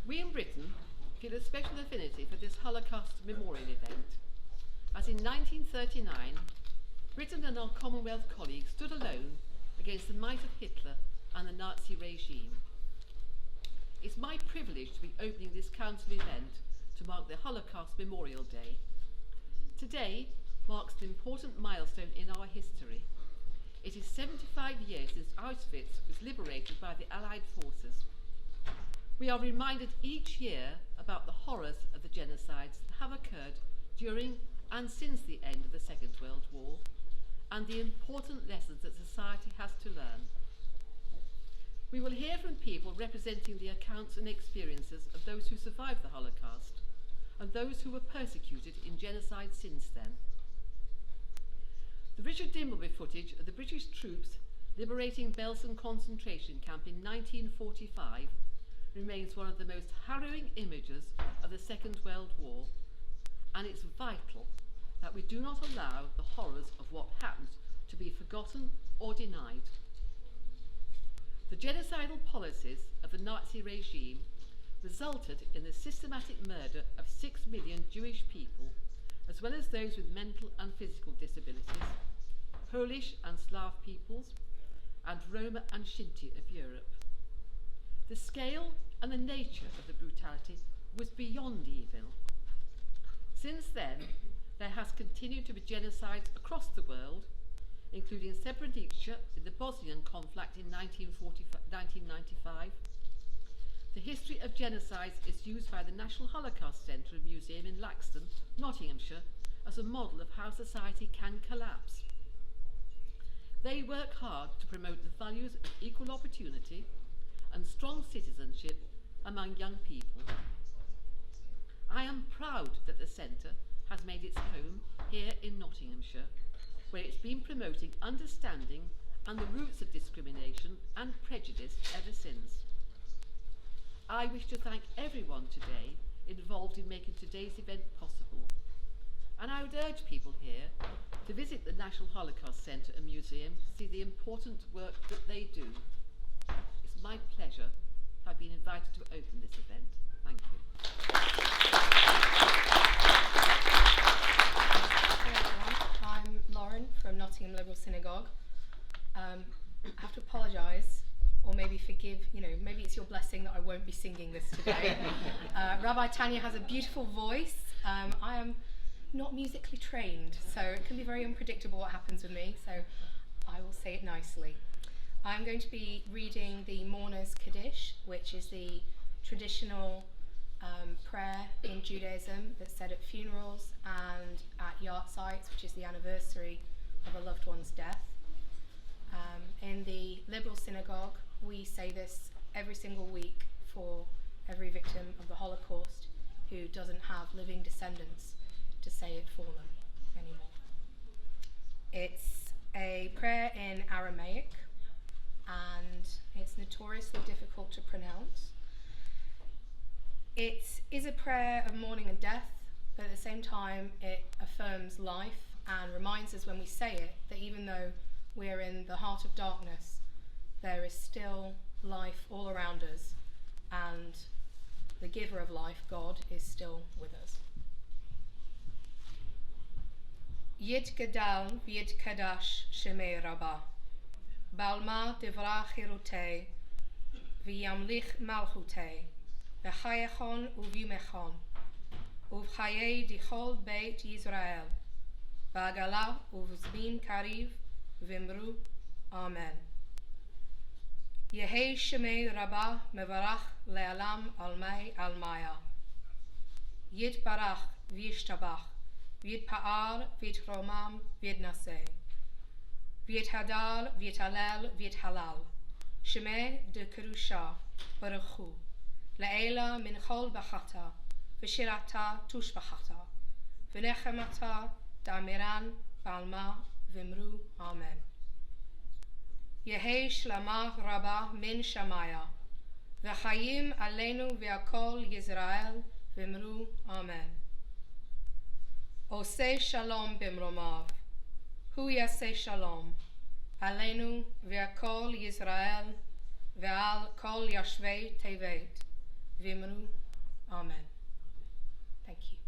We in Britain feel a special affinity for this Holocaust Memorial event, as in 1939, Britain and our Commonwealth colleagues stood alone against the might of Hitler and the Nazi regime. It's my privilege to be opening this council event to mark the Holocaust Memorial Day. Today marks an important milestone in our history. It is 75 years since Auschwitz was liberated by the Allied forces. We are reminded each year about the horrors of the genocides that have occurred during and since the end of the Second World War, and the important lessons that society has to learn. We will hear from people representing the accounts and experiences of those who survived the Holocaust and those who were persecuted in genocide since then. The Richard Dimbleby footage of the British troops liberating Belsen concentration camp in 1945 remains one of the most harrowing images of the Second World War, and it's vital that we do not allow the horrors of what happened to be forgotten or denied. The genocidal policies of the Nazi regime resulted in the systematic murder of 6 million Jewish people, as well as those with mental and physical disabilities, Polish and Slav peoples, and Roma and Shinti of Europe. The scale and the nature of the brutality was beyond evil. Since then, there has continued to be genocides across the world, including Srebrenica in the Bosnian conflict in 1995. The history of genocides is used by the National Holocaust Centre and Museum in Laxton, Nottinghamshire, as a model of how society can collapse. They work hard to promote the values of equal opportunity and strong citizenship among young people. I am proud that the Centre has made its home here in Nottinghamshire, where it's been promoting understanding and the roots of discrimination and prejudice ever since. I wish to thank everyone today involved in making today's event possible, and I would urge people here to visit the National Holocaust Centre and Museum to see the important work that they do. It's my pleasure to have been invited to open this event. Thank you. Hey everyone, I'm Lauren from Nottingham Liberal Synagogue. I have to apologise, or maybe forgive, maybe it's your blessing that I won't be singing this today. Rabbi Tanya has a beautiful voice. I am not musically trained, so it can be very unpredictable what happens with me, so I will say it nicely. I'm going to be reading the Mourner's Kaddish, which is the traditional prayer in Judaism that's said at funerals and at yard sites, which is the anniversary of a loved one's death. In the Liberal Synagogue, we say this every single week for every victim of the Holocaust who doesn't have living descendants to say it for them anymore. It's a prayer in Aramaic, and it's notoriously difficult to pronounce. It is a prayer of mourning and death, but at the same time it affirms life and reminds us when we say it that even though we're in the heart of darkness, there is still life all around us, and the giver of life, God, is still with us. Yid Gadal Yid Kaddish Shemei Rabbah Balma Devra Chirutei V'yamlich Malchutei V'chayechon Uvimechon Uvchayei Dichol Beit Yisrael V'agala Uvzbin Kariv V'imru Amen. Yehei Shemei Rabbah Mevarach Le'alam Almai Almaya Yid Barach V'yishtabach V'yid Pa'ar V'yid Romam V'yid Naseh V'yid Hadal V'yid Halal V'yid Halal Shemei de Kerusha Baruchu Le'ela Min Chol Bachata V'shirata Tush Bachata V'nechemata Da'amiran Ba'alma V'imru Amen. Yehei Shlamah Rabbah Min Shamaya V'chayim Aleinu V'akol Yisrael V'imru Amen. Oseh Shalom Bimromav Hu Yaseh Shalom Aleinu V'akol Yisrael Ve'al Kol Yashvei Tevet Vimanu. Amen. Thank you.